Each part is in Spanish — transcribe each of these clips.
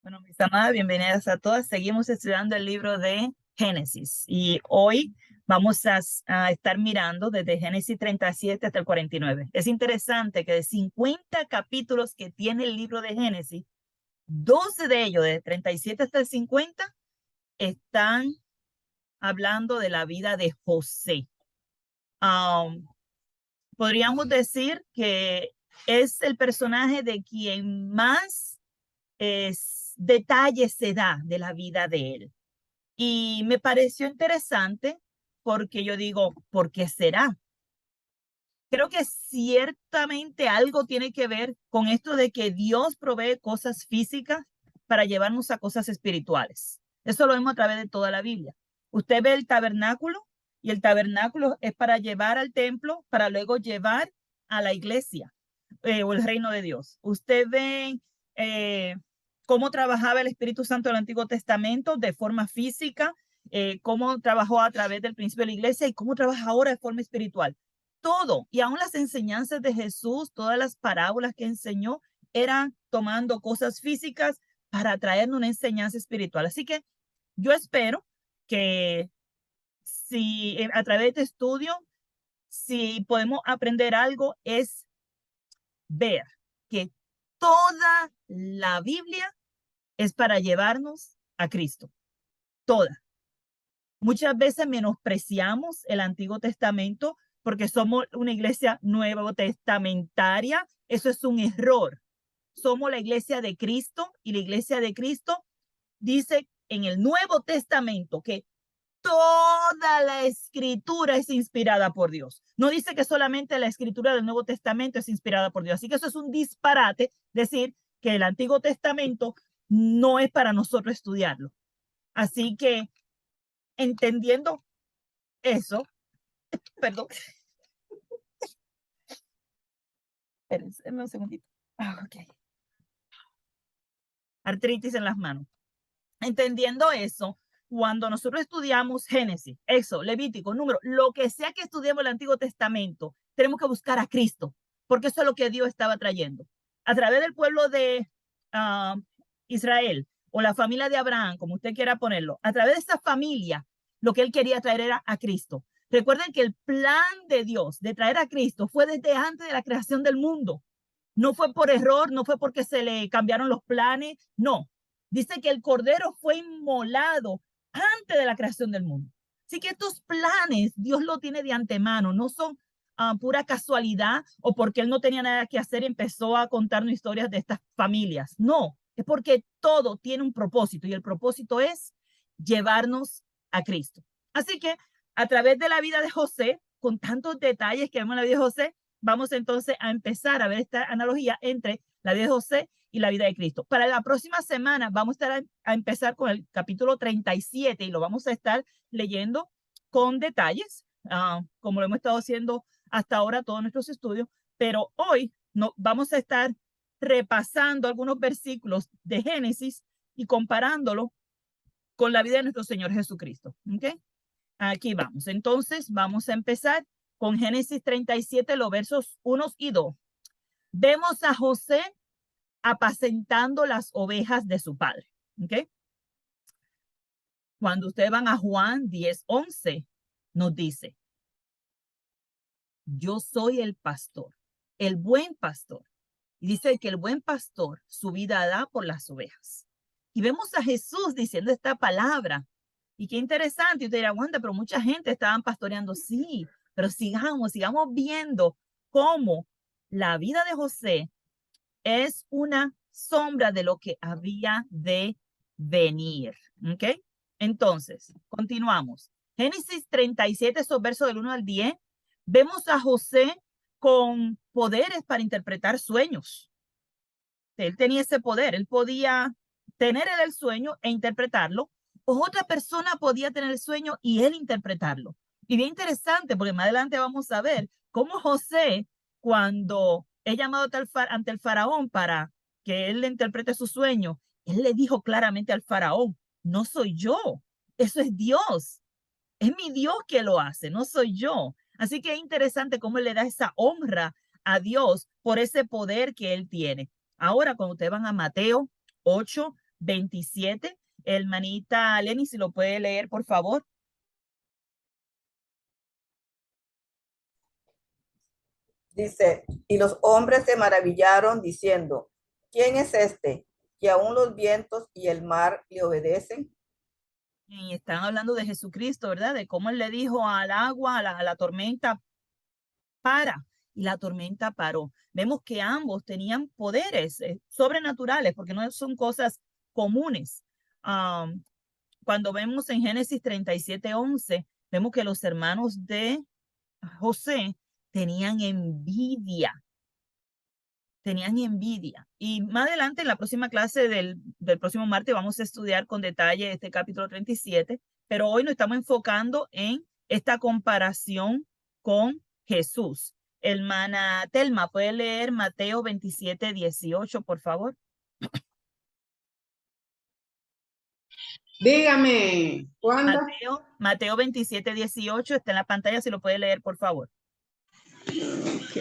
Bueno, mis amadas, bienvenidas a todas. Seguimos estudiando el libro de Génesis y hoy vamos a estar mirando desde Génesis 37 hasta el 49. Es interesante que de 50 capítulos que tiene el libro de Génesis, 12 de ellos, de 37 hasta el 50, están hablando de la vida de José. Um, Podríamos decir que es el personaje de quien más detalles se da de la vida de él. Y me pareció interesante porque yo digo, ¿por qué será? Creo que ciertamente algo tiene que ver con esto de que Dios provee cosas físicas para llevarnos a cosas espirituales. Eso lo vemos a través de toda la Biblia. Usted ve el tabernáculo y el tabernáculo es para llevar al templo, para luego llevar a la iglesia o el reino de Dios. Usted ve cómo trabajaba el Espíritu Santo del Antiguo Testamento de forma física, cómo trabajó a través del principio de la iglesia y cómo trabaja ahora de forma espiritual. Todo, y aún las enseñanzas de Jesús, todas las parábolas que enseñó, eran tomando cosas físicas para traernos una enseñanza espiritual. Así que yo espero que si a través de este estudio, si podemos aprender algo, es ver que toda la Biblia es para llevarnos a Cristo. Toda. Muchas veces menospreciamos el Antiguo Testamento porque somos una iglesia nuevo testamentaria. Eso es un error. Somos la iglesia de Cristo y la iglesia de Cristo dice en el Nuevo Testamento que toda la escritura es inspirada por Dios. No dice que solamente la escritura del Nuevo Testamento es inspirada por Dios. Así que eso es un disparate decir que el Antiguo Testamento no es para nosotros estudiarlo. Así que entendiendo eso, perdón, espérense un segundito. Ok. Artritis en las manos. Entendiendo eso, cuando nosotros estudiamos Génesis, Éxodo, Levítico, Número, lo que sea que estudiemos el Antiguo Testamento, tenemos que buscar a Cristo, porque eso es lo que Dios estaba trayendo. A través del pueblo de Israel o la familia de Abraham, como usted quiera ponerlo, a través de esa familia, lo que él quería traer era a Cristo. Recuerden que el plan de Dios de traer a Cristo fue desde antes de la creación del mundo. No fue por error, no fue porque se le cambiaron los planes, no. Dice que el cordero fue inmolado antes de la creación del mundo. Así que estos planes Dios lo tiene de antemano, no son pura casualidad o porque él no tenía nada que hacer y empezó a contarnos historias de estas familias. No, es porque todo tiene un propósito y el propósito es llevarnos a Cristo. Así que a través de la vida de José, con tantos detalles que vemos en la vida de José, vamos entonces a empezar a ver esta analogía entre la vida de José y la vida de Cristo. Para la próxima semana vamos a estar a empezar con el capítulo 37 y lo vamos a estar leyendo con detalles, como lo hemos estado haciendo hasta ahora todos nuestros estudios, pero hoy no, vamos a estar repasando algunos versículos de Génesis y comparándolo con la vida de nuestro Señor Jesucristo. ¿Okay? Aquí vamos. Entonces, vamos a empezar con Génesis 37, los versos 1 y 2. Vemos a José apacentando las ovejas de su padre. ¿Okay? Cuando ustedes van a Juan 10:11, nos dice, yo soy el pastor, el buen pastor. Y dice que el buen pastor su vida da por las ovejas. Y vemos a Jesús diciendo esta palabra. Y qué interesante. Y usted dirá, Wanda, pero mucha gente estaban pastoreando. Sí, pero sigamos viendo cómo la vida de José es una sombra de lo que había de venir. ¿Ok? Entonces, continuamos. Génesis 37, esos versos del 1 al 10, vemos a José con poderes para interpretar sueños. Él tenía ese poder, él podía tener el sueño e interpretarlo, o otra persona podía tener el sueño y él interpretarlo. Y bien interesante, porque más adelante vamos a ver cómo José, cuando es llamado ante el faraón para que él le interprete su sueño, él le dijo claramente al faraón, no soy yo, eso es Dios. Es mi Dios que lo hace, no soy yo. Así que es interesante cómo él le da esa honra a Dios por ese poder que él tiene. Ahora, cuando ustedes van a Mateo 8, 27. Hermanita Lenny, si lo puede leer, por favor. Dice, y los hombres se maravillaron diciendo, ¿quién es este? Que aún los vientos y el mar le obedecen. Y están hablando de Jesucristo, ¿verdad? De cómo él le dijo al agua, a la tormenta, para, y la tormenta paró. Vemos que ambos tenían poderes sobrenaturales, porque no son cosas comunes. Cuando vemos en Génesis 37:11, vemos que los hermanos de José tenían envidia. Tenían envidia. Y más adelante, en la próxima clase del próximo martes, vamos a estudiar con detalle este capítulo 37, pero hoy nos estamos enfocando en esta comparación con Jesús. Hermana Telma, ¿puede leer Mateo 27:18, por favor? Dígame, ¿cuándo? Mateo 27:18 está en la pantalla, si lo puede leer, por favor. Ok.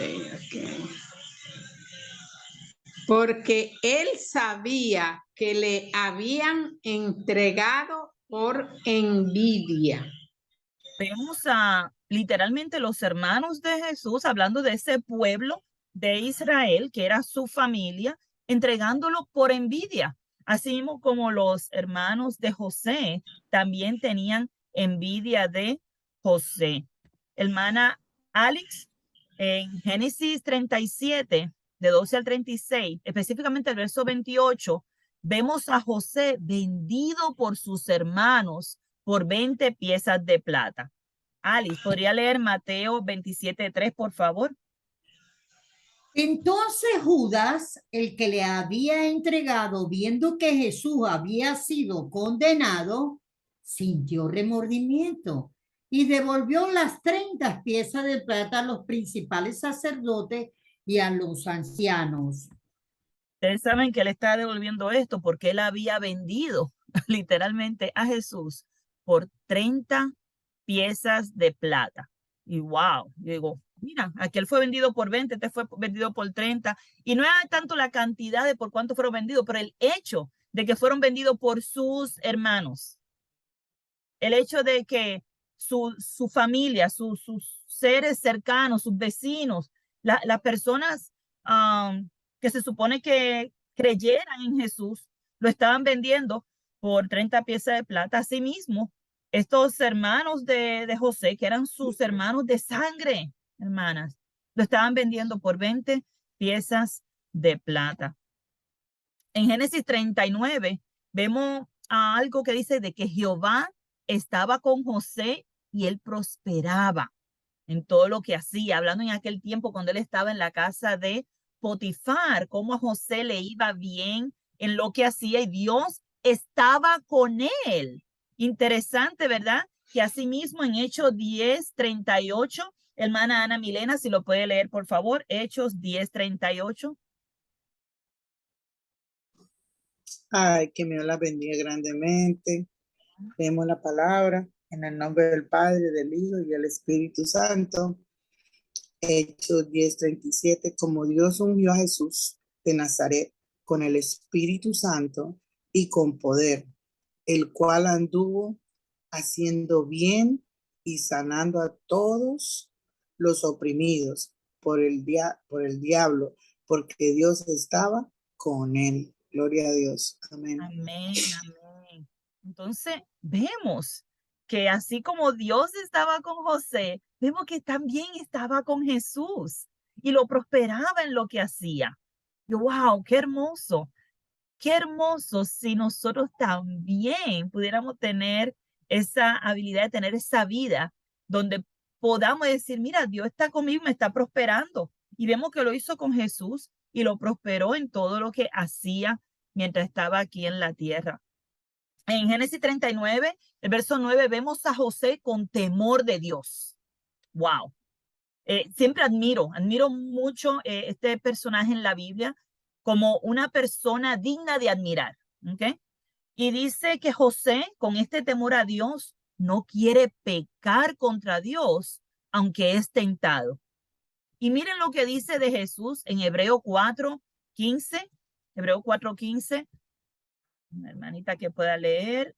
Porque él sabía que le habían entregado por envidia. Vemos a literalmente los hermanos de Jesús hablando de ese pueblo de Israel, que era su familia, entregándolo por envidia. Así mismo como los hermanos de José también tenían envidia de José. Hermana Alex, en Génesis 37, de 12 al 36, específicamente el verso 28, vemos a José vendido por sus hermanos por 20 piezas de plata. Alice, ¿podría leer Mateo 27:3, por favor? Entonces Judas, el que le había entregado, viendo que Jesús había sido condenado, sintió remordimiento y devolvió las 30 piezas de plata a los principales sacerdotes y a los ancianos. Ustedes saben que él está devolviendo esto porque él había vendido literalmente a Jesús por 30 piezas de plata. Y wow, digo, mira, aquel fue vendido por 20, este fue vendido por 30. Y no era tanto la cantidad de por cuánto fueron vendidos, pero el hecho de que fueron vendidos por sus hermanos. El hecho de que su familia, sus seres cercanos, sus vecinos, las personas que se supone que creyeran en Jesús, lo estaban vendiendo por 30 piezas de plata. Asimismo, estos hermanos de José, que eran sus hermanos de sangre, hermanas, lo estaban vendiendo por 20 piezas de plata. En Génesis 39 vemos algo que dice de que Jehová estaba con José y él prosperaba en todo lo que hacía, hablando en aquel tiempo cuando él estaba en la casa de Potifar, cómo a José le iba bien en lo que hacía y Dios estaba con él. Interesante, ¿verdad? Que asimismo en Hechos 10:38, hermana Ana Milena, si lo puede leer, por favor, Hechos 10:38. Ay, que me la bendiga grandemente. Leemos la palabra en el nombre del Padre, del Hijo y del Espíritu Santo. Hechos 10:37, como Dios ungió a Jesús de Nazaret con el Espíritu Santo y con poder, el cual anduvo haciendo bien y sanando a todos los oprimidos por el diablo, porque Dios estaba con él. Gloria a Dios. Amén. Amén, amén. Entonces, vemos que así como Dios estaba con José, vemos que también estaba con Jesús y lo prosperaba en lo que hacía. Y wow, qué hermoso si nosotros también pudiéramos tener esa habilidad de tener esa vida donde podamos decir, mira, Dios está conmigo, me está prosperando. Y vemos que lo hizo con Jesús y lo prosperó en todo lo que hacía mientras estaba aquí en la tierra. En Génesis 39, el verso 9, vemos a José con temor de Dios. Wow. Siempre admiro mucho este personaje en la Biblia como una persona digna de admirar. ¿Okay? Y dice que José, con este temor a Dios, no quiere pecar contra Dios, aunque es tentado. Y miren lo que dice de Jesús en Hebreo 4:15. Hebreo 4:15. Una hermanita que pueda leer.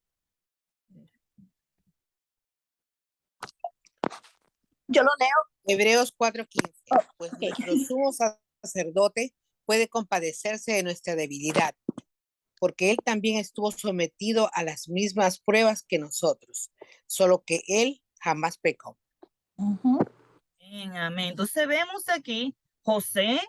Yo lo leo. Hebreos 4:15. Pues ok. nuestro sumo sacerdote puede compadecerse de nuestra debilidad, porque él también estuvo sometido a las mismas pruebas que nosotros, solo que él jamás pecó. Amén, amén. Entonces vemos aquí José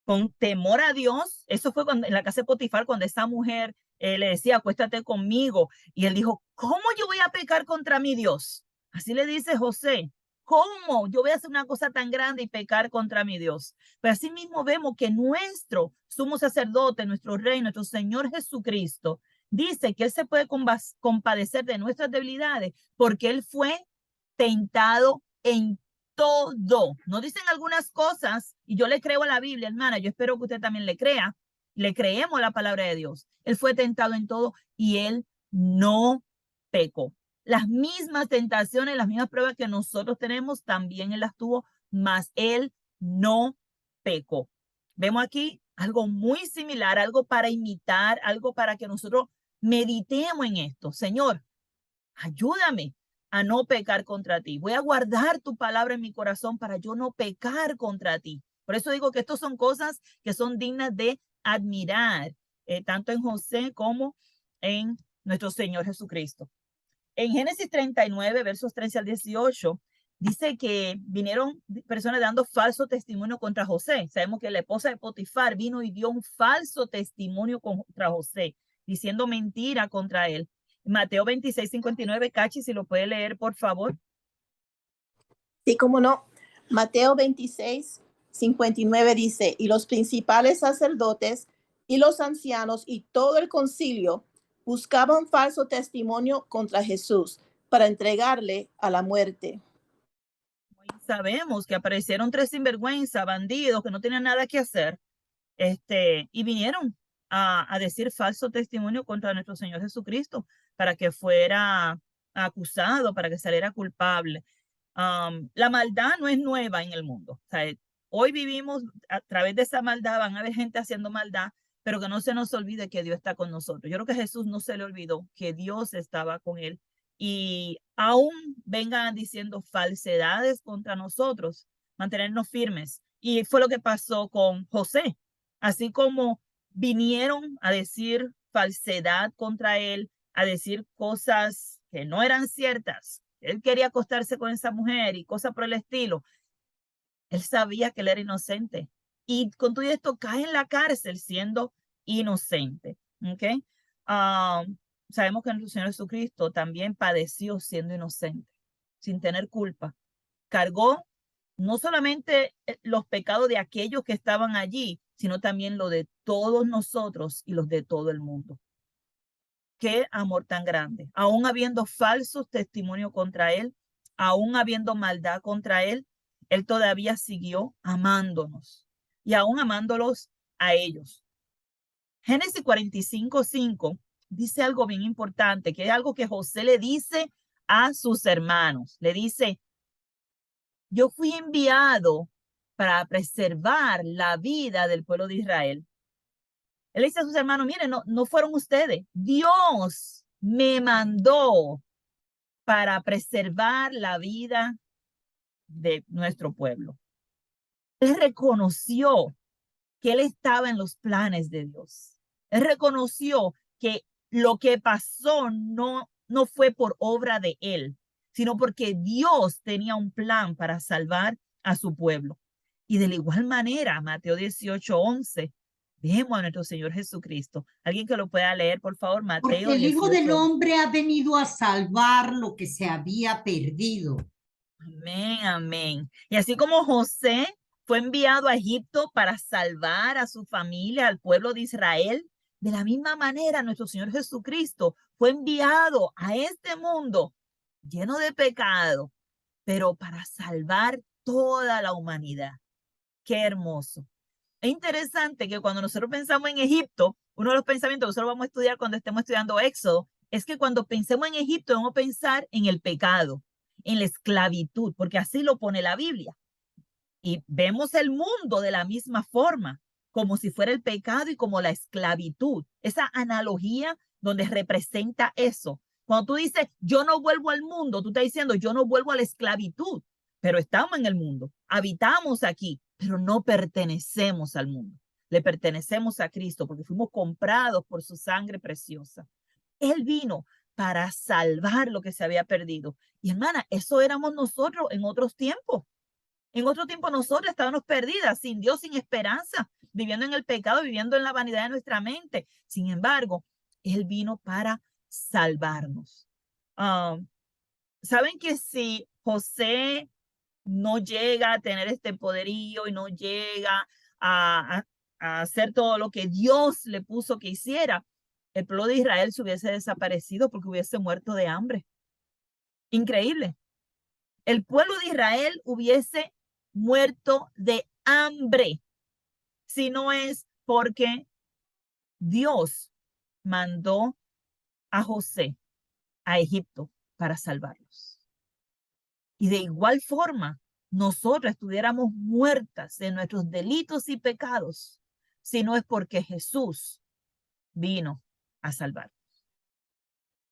con temor a Dios. Eso fue cuando, en la casa de Potifar, cuando esa mujer le decía, acuéstate conmigo. Y él dijo, ¿cómo yo voy a pecar contra mi Dios? Así le dice José. ¿Cómo yo voy a hacer una cosa tan grande y pecar contra mi Dios? Pero así mismo vemos que nuestro sumo sacerdote, nuestro rey, nuestro Señor Jesucristo, dice que él se puede compadecer de nuestras debilidades porque él fue tentado en todo. No dicen algunas cosas, y yo le creo a la Biblia, hermana, yo espero que usted también le crea, le creemos la palabra de Dios. Él fue tentado en todo y él no pecó. Las mismas tentaciones, las mismas pruebas que nosotros tenemos, también él las tuvo, mas él no pecó. Vemos aquí algo muy similar, algo para imitar, algo para que nosotros meditemos en esto. Señor, ayúdame a no pecar contra ti. Voy a guardar tu palabra en mi corazón para yo no pecar contra ti. Por eso digo que estas son cosas que son dignas de admirar, tanto en José como en nuestro Señor Jesucristo. En Génesis 39, versos 13 al 18, dice que vinieron personas dando falso testimonio contra José. Sabemos que la esposa de Potifar vino y dio un falso testimonio contra José, diciendo mentira contra él. Mateo 26:59, Cachi, si lo puede leer, por favor. Sí, cómo no. Mateo 26:59 dice, y los principales sacerdotes y los ancianos y todo el concilio buscaban falso testimonio contra Jesús para entregarle a la muerte. Sabemos que aparecieron 3 sinvergüenza, bandidos que no tenían nada que hacer, y vinieron a decir falso testimonio contra nuestro Señor Jesucristo para que fuera acusado, para que saliera culpable. La maldad no es nueva en el mundo. O sea, hoy vivimos a través de esa maldad, van a haber gente haciendo maldad, pero que no se nos olvide que Dios está con nosotros. Yo creo que Jesús no se le olvidó que Dios estaba con él y aún vengan diciendo falsedades contra nosotros, mantenernos firmes. Y fue lo que pasó con José. Así como vinieron a decir falsedad contra él, a decir cosas que no eran ciertas. Él quería acostarse con esa mujer y cosas por el estilo. Él sabía que él era inocente. Y con todo esto cae en la cárcel siendo inocente. ¿Okay? Sabemos que nuestro Señor Jesucristo también padeció siendo inocente, sin tener culpa. Cargó no solamente los pecados de aquellos que estaban allí, sino también los de todos nosotros y los de todo el mundo. Qué amor tan grande. Aún habiendo falsos testimonios contra él, aún habiendo maldad contra él, él todavía siguió amándonos y aún amándolos a ellos. Génesis 45:5 dice algo bien importante, que es algo que José le dice a sus hermanos. Le dice, yo fui enviado para preservar la vida del pueblo de Israel. Él dice a sus hermanos, miren, no fueron ustedes. Dios me mandó para preservar la vida de nuestro pueblo. Él reconoció que él estaba en los planes de Dios. Él reconoció que lo que pasó no fue por obra de él, sino porque Dios tenía un plan para salvar a su pueblo. Y de la igual manera, Mateo 18:11, vemos a nuestro Señor Jesucristo. Alguien que lo pueda leer, por favor, Mateo Porque el 18:11. Hijo del Hombre ha venido a salvar lo que se había perdido. Amén, amén. Y así como José fue enviado a Egipto para salvar a su familia, al pueblo de Israel, de la misma manera nuestro Señor Jesucristo fue enviado a este mundo lleno de pecado, pero para salvar toda la humanidad. Qué hermoso. Es interesante que cuando nosotros pensamos en Egipto, uno de los pensamientos que nosotros vamos a estudiar cuando estemos estudiando Éxodo, es que cuando pensemos en Egipto vamos a pensar en el pecado, en la esclavitud, porque así lo pone la Biblia. Y vemos el mundo de la misma forma, como si fuera el pecado y como la esclavitud. Esa analogía donde representa eso. Cuando tú dices, yo no vuelvo al mundo, tú estás diciendo, yo no vuelvo a la esclavitud, pero estamos en el mundo, habitamos aquí, pero no pertenecemos al mundo. Le pertenecemos a Cristo porque fuimos comprados por su sangre preciosa. Él vino para salvar lo que se había perdido. Y hermana, eso éramos nosotros en otros tiempos. En otro tiempo nosotros estábamos perdidas, sin Dios, sin esperanza, viviendo en el pecado, viviendo en la vanidad de nuestra mente. Sin embargo, Él vino para salvarnos. ¿Saben que si José no llega a tener este poderío y no llega a hacer todo lo que Dios le puso que hiciera, el pueblo de Israel se hubiese desaparecido porque hubiese muerto de hambre? Increíble. El pueblo de Israel hubiese muerto de hambre si no es porque Dios mandó a José a Egipto para salvarlos. Y de igual forma, nosotros estuviéramos muertas de nuestros delitos y pecados si no es porque Jesús vino a salvarnos.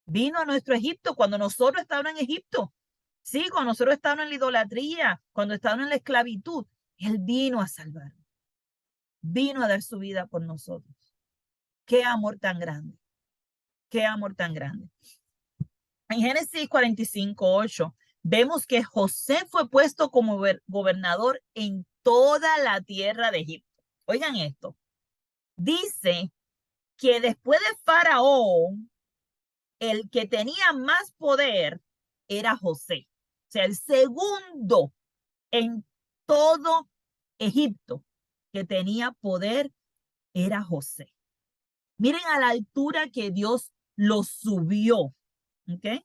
Vino a nuestro Egipto cuando nosotros estábamos en Egipto. Sí, cuando nosotros estábamos en la idolatría, cuando estábamos en la esclavitud, Él vino a salvarnos. Vino a dar su vida por nosotros. Qué amor tan grande. Qué amor tan grande. En Génesis 45:8 vemos que José fue puesto como gobernador en toda la tierra de Egipto. Oigan esto. Dice que después de Faraón, el que tenía más poder era José. O sea, el segundo en todo Egipto que tenía poder era José. Miren a la altura que Dios lo subió. ¿Ok?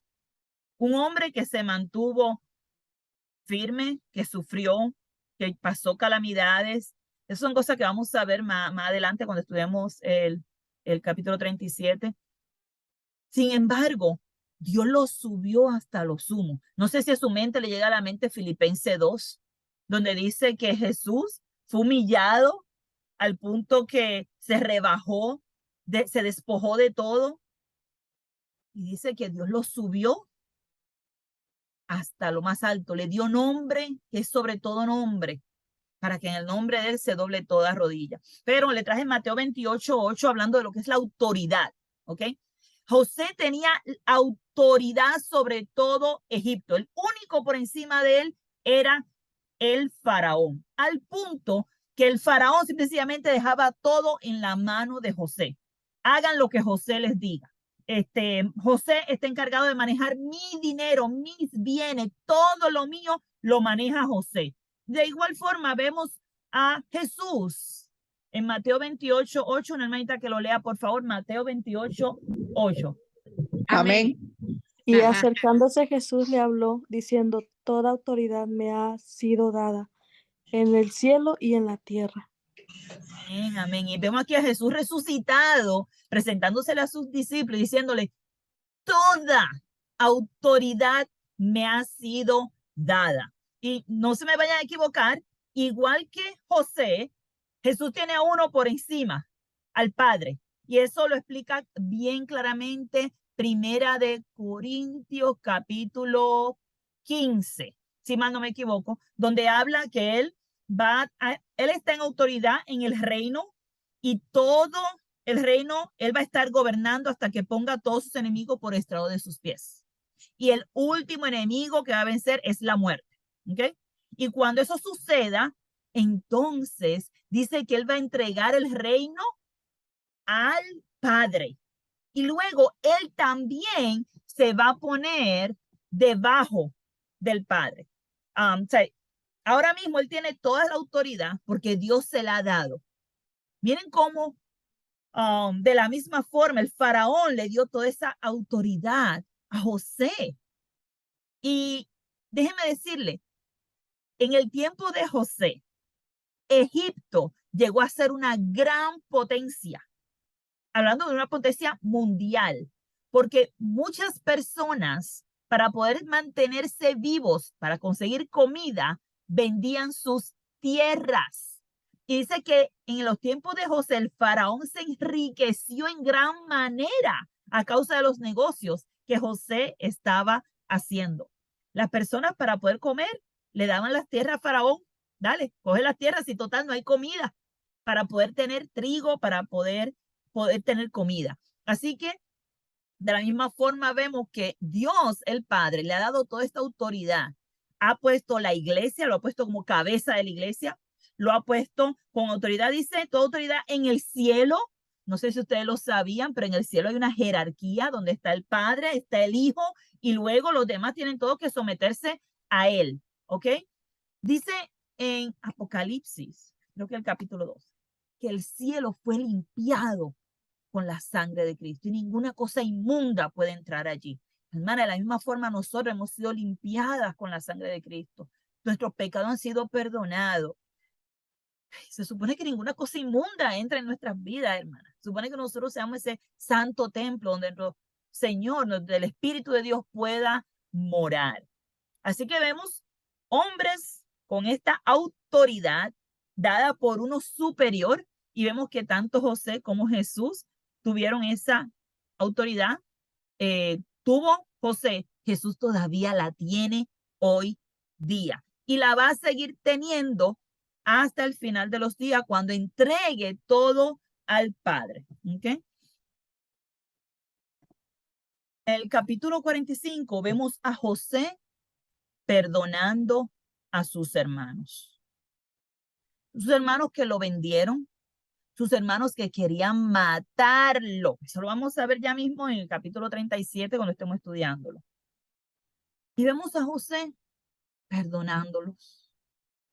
Un hombre que se mantuvo firme, que sufrió, que pasó calamidades. Esas son cosas que vamos a ver más adelante cuando estudiemos el capítulo 37. Sin embargo, Dios lo subió hasta lo sumo. No sé si a su mente le llega a la mente Filipenses 2, donde dice que Jesús fue humillado al punto que se rebajó, se despojó de todo. Y dice que Dios lo subió hasta lo más alto. Le dio nombre que es sobre todo nombre, para que en el nombre de Él se doble toda rodilla. Pero le traje Mateo 28:8 hablando de lo que es la autoridad. ¿Ok? José tenía autoridad sobre todo Egipto. El único por encima de él era el faraón, al punto que el faraón simplemente dejaba todo en la mano de José. Hagan lo que José les diga. José está encargado de manejar mi dinero, mis bienes, todo lo mío lo maneja José. De igual forma vemos a Jesús en Mateo 28:8, una hermanita que lo lea, por favor, Mateo 28:8. Amén. Y Ajá. acercándose Jesús le habló, diciendo, toda autoridad me ha sido dada en el cielo y en la tierra. Amén, amén. Y vemos aquí a Jesús resucitado, presentándosele a sus discípulos, diciéndole, toda autoridad me ha sido dada. Y no se me vayan a equivocar, igual que José, Jesús tiene a uno por encima, al Padre. Y eso lo explica bien claramente Primera de Corintios capítulo 15, si mal no me equivoco, donde habla que él está en autoridad en el reino y todo el reino, él va a estar gobernando hasta que ponga a todos sus enemigos por estrado de sus pies. Y el último enemigo que va a vencer es la muerte. ¿Ok? Y cuando eso suceda, entonces dice que él va a entregar el reino al Padre. Y luego él también se va a poner debajo del Padre. O sea, ahora mismo él tiene toda la autoridad porque Dios se la ha dado. Miren cómo de la misma forma el faraón le dio toda esa autoridad a José. Y déjeme decirle, en el tiempo de José, Egipto llegó a ser una gran potencia, hablando de una potencia mundial, porque muchas personas, para poder mantenerse vivos, para conseguir comida, vendían sus tierras. Y dice que en los tiempos de José, el faraón se enriqueció en gran manera a causa de los negocios que José estaba haciendo. Las personas para poder comer le daban las tierras a Faraón. Dale, coge las tierras y total no hay comida para poder tener trigo, para poder tener comida. Así que de la misma forma vemos que Dios, el Padre, le ha dado toda esta autoridad. Ha puesto la iglesia, lo ha puesto como cabeza de la iglesia, lo ha puesto con autoridad, dice, toda autoridad en el cielo. No sé si ustedes lo sabían, pero en el cielo hay una jerarquía donde está el Padre, está el Hijo, y luego los demás tienen todo que someterse a Él, ¿ok? Dice en Apocalipsis, creo que el capítulo 2, que el cielo fue limpiado con la sangre de Cristo y ninguna cosa inmunda puede entrar allí. Hermana, de la misma forma nosotros hemos sido limpiadas con la sangre de Cristo. Nuestros pecados han sido perdonados. Se supone que ninguna cosa inmunda entra en nuestras vidas, hermana. Se supone que nosotros seamos ese santo templo donde nuestro Señor, donde el Espíritu de Dios pueda morar. Así que vemos hombres con esta autoridad dada por uno superior y vemos que tanto José como Jesús tuvieron esa autoridad. Tuvo José, Jesús todavía la tiene hoy día y la va a seguir teniendo hasta el final de los días cuando entregue todo al Padre. ¿Okay? En el capítulo 45 vemos a José perdonando a sus hermanos. Sus hermanos que lo vendieron, sus hermanos que querían matarlo. Eso lo vamos a ver ya mismo en el capítulo 37 cuando estemos estudiándolo. Y vemos a José perdonándolos,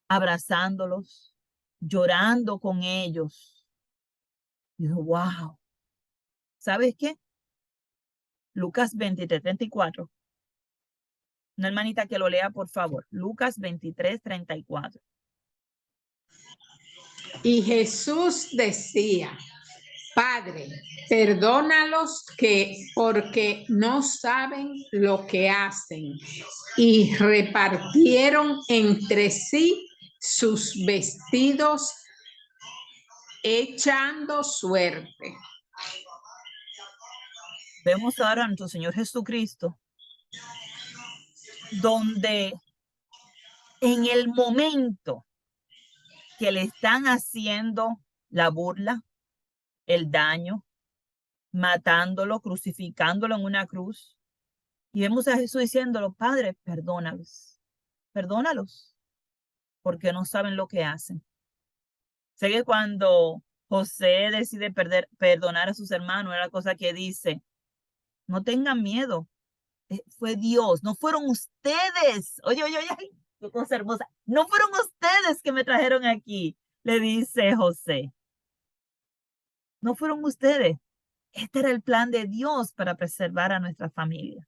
abrazándolos, llorando con ellos. Y digo, wow. ¿Sabes qué? Lucas 23, 34. Una hermanita que lo lea, por favor. Lucas 23, 34. Y Jesús decía, Padre, perdónalos porque no saben lo que hacen. Y repartieron entre sí sus vestidos, echando suerte. Vemos ahora a nuestro Señor Jesucristo, donde en el momento que le están haciendo la burla, el daño, matándolo, crucificándolo en una cruz, y vemos a Jesús diciéndolo, Padre, perdónalos, porque no saben lo que hacen. Sé que cuando José decide perdonar a sus hermanos, era la cosa que dice, no tengan miedo, fue Dios, no fueron ustedes. Oye, qué cosa hermosa. No fueron ustedes que me trajeron aquí, le dice José. No fueron ustedes. Este era el plan de Dios para preservar a nuestra familia.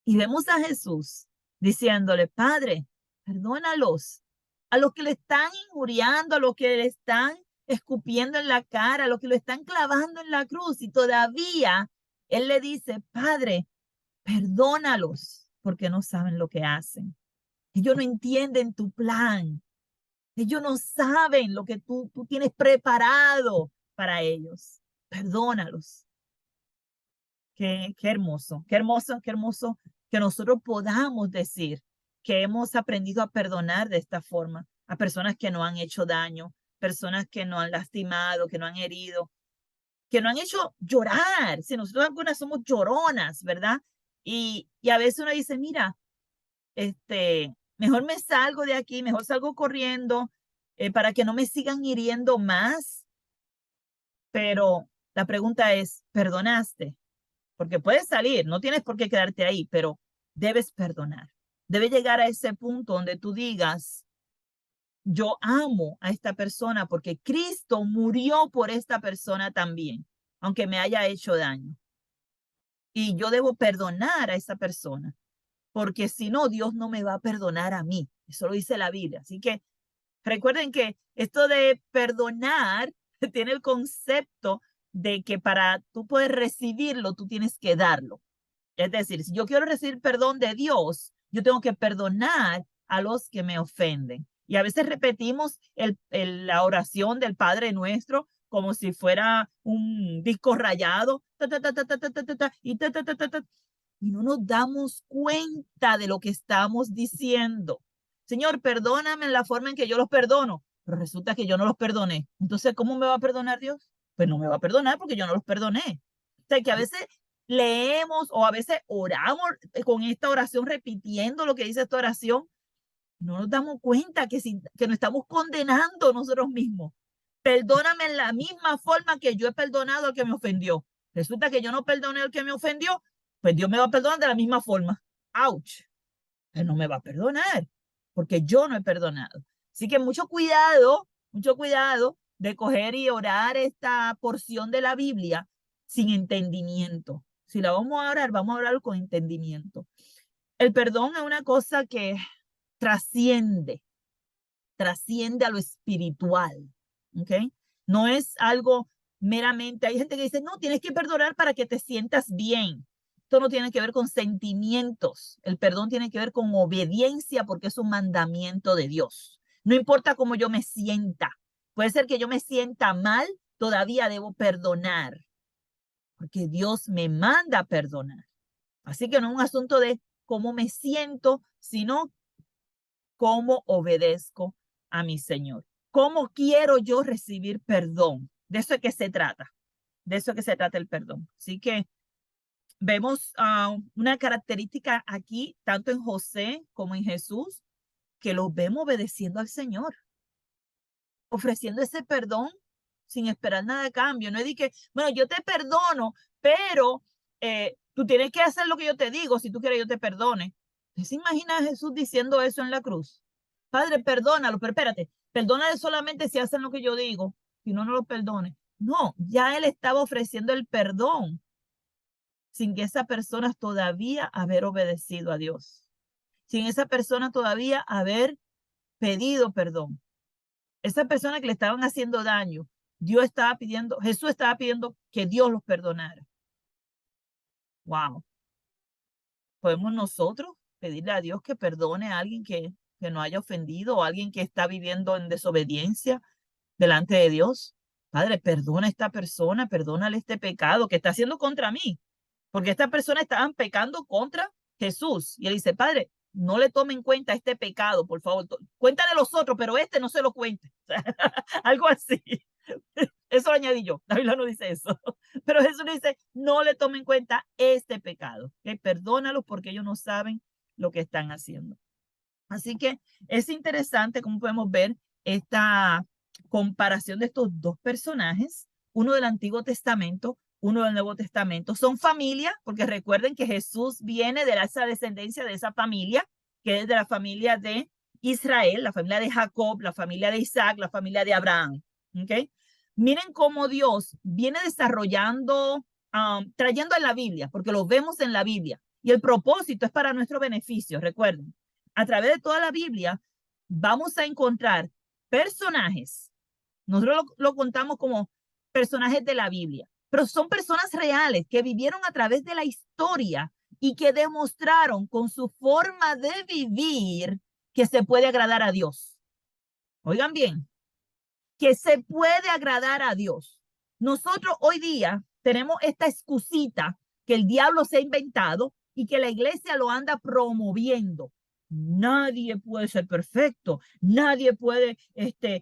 Y vemos a Jesús diciéndole, Padre, perdónalos. A los que le están injuriando, a los que le están escupiendo en la cara, a los que lo están clavando en la cruz. Y todavía él le dice, Padre, perdónalos porque no saben lo que hacen. Ellos no entienden tu plan. Ellos no saben lo que tú tienes preparado para ellos. Perdónalos. Qué hermoso, qué hermoso, qué hermoso que nosotros podamos decir que hemos aprendido a perdonar de esta forma a personas que nos han hecho daño, personas que nos han lastimado, que nos han herido, que nos han hecho llorar. Si nosotros algunas somos lloronas, ¿verdad? Y a veces uno dice, mira, mejor me salgo de aquí, mejor salgo corriendo para que no me sigan hiriendo más. Pero la pregunta es, ¿perdonaste? Porque puedes salir, no tienes por qué quedarte ahí, pero debes perdonar. Debes llegar a ese punto donde tú digas, yo amo a esta persona porque Cristo murió por esta persona también, aunque me haya hecho daño. Y yo debo perdonar a esa persona, porque si no, Dios no me va a perdonar a mí. Eso lo dice la Biblia. Así que recuerden que esto de perdonar tiene el concepto de que para tú poder recibirlo, tú tienes que darlo. Es decir, si yo quiero recibir perdón de Dios, yo tengo que perdonar a los que me ofenden. Y a veces repetimos la oración del Padre Nuestro como si fuera un disco rayado, ta, ta, ta, ta, ta, ta, ta, ta, ta, y ta, ta, ta, ta, ta, y no nos damos cuenta de lo que estamos diciendo. Señor, perdóname en la forma en que yo los perdono, pero resulta que yo no los perdoné. Entonces, ¿cómo me va a perdonar Dios? Pues no me va a perdonar porque yo no los perdoné. O sea, que a veces leemos o a veces oramos con esta oración, repitiendo lo que dice esta oración, no nos damos cuenta que nos estamos condenando nosotros mismos. Perdóname en la misma forma que yo he perdonado al que me ofendió. Resulta que yo no perdoné al que me ofendió, pues Dios me va a perdonar de la misma forma. ¡Auch! Él no me va a perdonar porque yo no he perdonado. Así que mucho cuidado de coger y orar esta porción de la Biblia sin entendimiento. Si la vamos a orar con entendimiento. El perdón es una cosa que trasciende a lo espiritual, ¿ok? No es algo meramente, hay gente que dice, no, tienes que perdonar para que te sientas bien. Esto no tiene que ver con sentimientos, el perdón tiene que ver con obediencia porque es un mandamiento de Dios. No importa cómo yo me sienta, puede ser que yo me sienta mal, todavía debo perdonar, porque Dios me manda a perdonar. Así que no es un asunto de cómo me siento, sino cómo obedezco a mi Señor. ¿Cómo quiero yo recibir perdón? De eso es que se trata. De eso es que se trata el perdón. Así que vemos una característica aquí, tanto en José como en Jesús, que los vemos obedeciendo al Señor, ofreciendo ese perdón sin esperar nada de cambio. No es de que, bueno, yo te perdono, pero tú tienes que hacer lo que yo te digo si tú quieres yo te perdone. ¿Se imagina a Jesús diciendo eso en la cruz? Padre, perdónalo, pero espérate, perdónale solamente si hacen lo que yo digo, si no, no lo perdone. No, ya él estaba ofreciendo el perdón sin que esa persona todavía haber obedecido a Dios, sin esa persona todavía haber pedido perdón. Esa persona que le estaban haciendo daño, Jesús estaba pidiendo que Dios los perdonara. Wow. ¿Podemos nosotros pedirle a Dios que perdone a alguien que no haya ofendido o a alguien que está viviendo en desobediencia delante de Dios? Padre, perdona a esta persona, perdónale este pecado que está haciendo contra mí, porque estas personas estaban pecando contra Jesús. Y él dice, Padre, no le tome en cuenta este pecado, por favor. Cuéntale los otros, pero este no se lo cuente. Algo así. Eso lo añadí yo. La Biblia no dice eso. Pero Jesús dice, no le tome en cuenta este pecado. ¿Okay? Perdónalos porque ellos no saben lo que están haciendo. Así que es interesante cómo podemos ver esta comparación de estos dos personajes, uno del Antiguo Testamento, uno del Nuevo Testamento. Son familia, porque recuerden que Jesús viene de esa descendencia de esa familia, que es de la familia de Israel, la familia de Jacob, la familia de Isaac, la familia de Abraham. ¿Okay? Miren cómo Dios viene desarrollando, trayendo en la Biblia, porque lo vemos en la Biblia, y el propósito es para nuestro beneficio, recuerden. A través de toda la Biblia vamos a encontrar personajes, nosotros lo contamos como personajes de la Biblia, pero son personas reales que vivieron a través de la historia y que demostraron con su forma de vivir que se puede agradar a Dios. Oigan bien, que se puede agradar a Dios. Nosotros hoy día tenemos esta excusita que el diablo se ha inventado y que la iglesia lo anda promoviendo. Nadie puede ser perfecto, nadie puede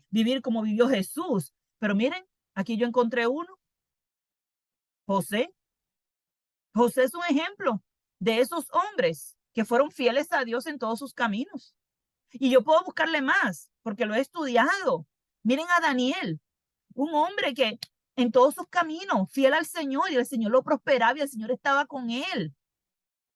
vivir como vivió Jesús. Pero miren, aquí yo encontré uno, José. José es un ejemplo de esos hombres que fueron fieles a Dios en todos sus caminos. Y yo puedo buscarle más, porque lo he estudiado. Miren a Daniel, un hombre que en todos sus caminos, fiel al Señor, y el Señor lo prosperaba y el Señor estaba con él.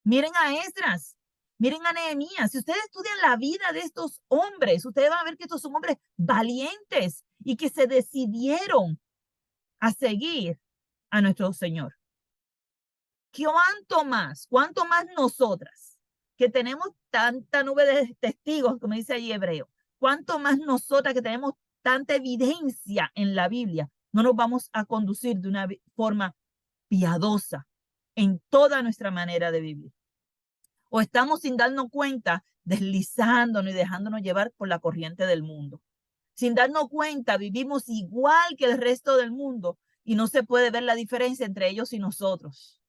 Miren a Esdras, miren a Nehemías. Si ustedes estudian la vida de estos hombres, ustedes van a ver que estos son hombres valientes y que se decidieron a seguir a nuestro Señor. ¿Cuánto más nosotras, que tenemos tanta nube de testigos, como dice allí Hebreo, cuánto más nosotras que tenemos tanta evidencia en la Biblia, no nos vamos a conducir de una forma piadosa en toda nuestra manera de vivir? O estamos sin darnos cuenta, deslizándonos y dejándonos llevar por la corriente del mundo. Sin darnos cuenta, vivimos igual que el resto del mundo y no se puede ver la diferencia entre ellos y nosotros.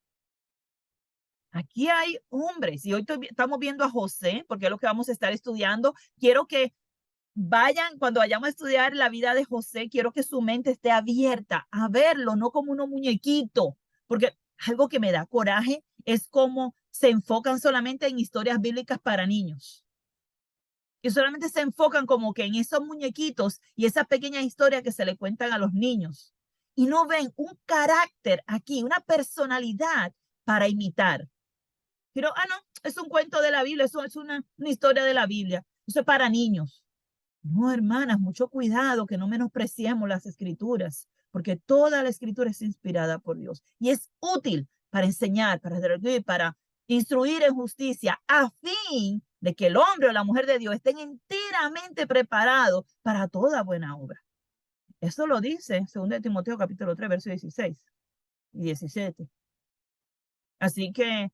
Aquí hay hombres y hoy estamos viendo a José, porque es lo que vamos a estar estudiando. Quiero que vayan, cuando vayamos a estudiar la vida de José, quiero que su mente esté abierta a verlo, no como unos muñequitos, porque algo que me da coraje es cómo se enfocan solamente en historias bíblicas para niños. Y solamente se enfocan como que en esos muñequitos y esas pequeñas historias que se le cuentan a los niños. Y no ven un carácter aquí, una personalidad para imitar. Pero, no, es un cuento de la Biblia, eso es una historia de la Biblia. Eso es para niños. No, hermanas, mucho cuidado que no menospreciemos las escrituras, porque toda la escritura es inspirada por Dios y es útil para enseñar, para instruir en justicia, a fin de que el hombre o la mujer de Dios estén enteramente preparados para toda buena obra. Eso lo dice 2 Timoteo capítulo 3, versos 16 y 17. Así que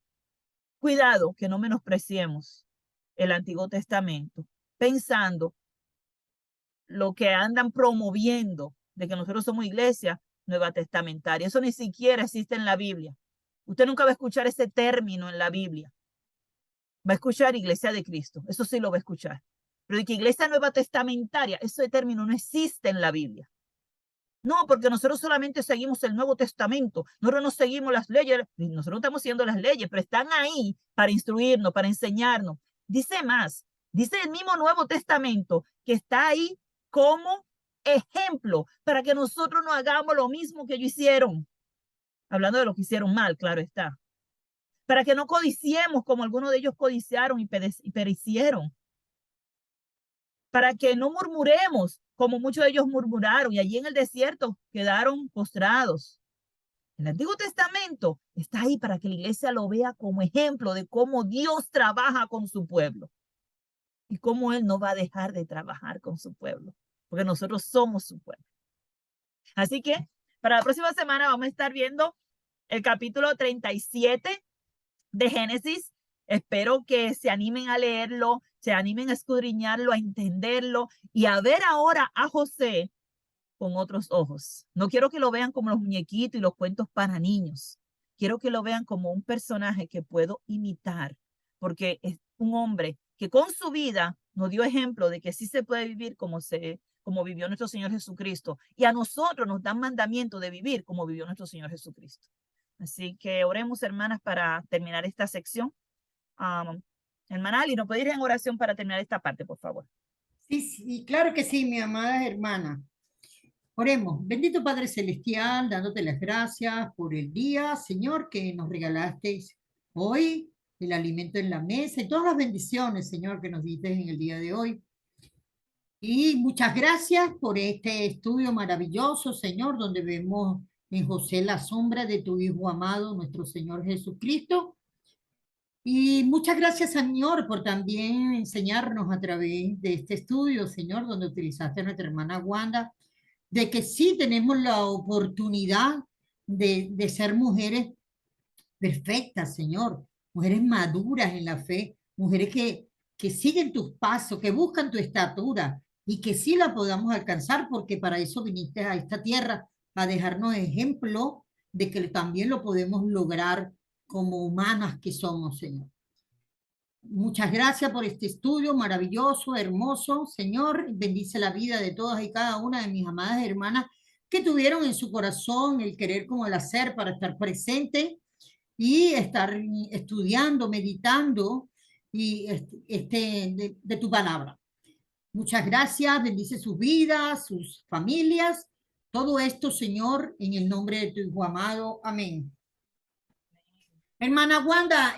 cuidado que no menospreciemos el Antiguo Testamento, pensando lo que andan promoviendo de que nosotros somos iglesia nueva testamentaria. Eso ni siquiera existe en la Biblia. Usted nunca va a escuchar ese término en la Biblia. Va a escuchar iglesia de Cristo. Eso sí lo va a escuchar. Pero de que iglesia nueva testamentaria, ese término no existe en la Biblia. No, porque nosotros solamente seguimos el Nuevo Testamento. Nosotros no seguimos las leyes. Nosotros no estamos siguiendo las leyes, pero están ahí para instruirnos, para enseñarnos. Dice más. Dice el mismo Nuevo Testamento que está ahí como ejemplo para que nosotros no hagamos lo mismo que ellos hicieron. Hablando de lo que hicieron mal, claro está. Para que no codiciemos como algunos de ellos codiciaron y perecieron. Para que no murmuremos como muchos de ellos murmuraron y allí en el desierto quedaron postrados. El Antiguo Testamento está ahí para que la iglesia lo vea como ejemplo de cómo Dios trabaja con su pueblo y cómo Él no va a dejar de trabajar con su pueblo, porque nosotros somos su pueblo. Así que para la próxima semana vamos a estar viendo el capítulo 37 de Génesis. Espero que se animen a leerlo, se animen a escudriñarlo, a entenderlo y a ver ahora a José con otros ojos. No quiero que lo vean como los muñequitos y los cuentos para niños. Quiero que lo vean como un personaje que puedo imitar, porque es un hombre que con su vida nos dio ejemplo de que sí se puede vivir como vivió nuestro Señor Jesucristo. Y a nosotros nos dan mandamiento de vivir como vivió nuestro Señor Jesucristo. Así que oremos, hermanas, para terminar esta sección. Hermana Ali, ¿no puede ir en oración para terminar esta parte, por favor? Sí, claro que sí, mi amada hermana. Oremos. Bendito Padre Celestial, dándote las gracias por el día, Señor, que nos regalaste hoy, el alimento en la mesa y todas las bendiciones, Señor, que nos diste en el día de hoy. Y muchas gracias por este estudio maravilloso, Señor, donde vemos en José la sombra de tu Hijo amado, nuestro Señor Jesucristo. Y muchas gracias, Señor, por también enseñarnos a través de este estudio, Señor, donde utilizaste a nuestra hermana Wanda, de que sí tenemos la oportunidad de ser mujeres perfectas, Señor, mujeres maduras en la fe, mujeres que siguen tus pasos, que buscan tu estatura y que sí la podamos alcanzar, porque para eso viniste a esta tierra, a dejarnos ejemplo de que también lo podemos lograr como humanas que somos, Señor. Muchas gracias por este estudio maravilloso, hermoso, Señor. Bendice la vida de todas y cada una de mis amadas hermanas que tuvieron en su corazón el querer como el hacer para estar presente y estar estudiando, meditando y de tu palabra. Muchas gracias, bendice sus vidas, sus familias, todo esto, Señor, en el nombre de tu Hijo amado. Amén. Hermana Wanda,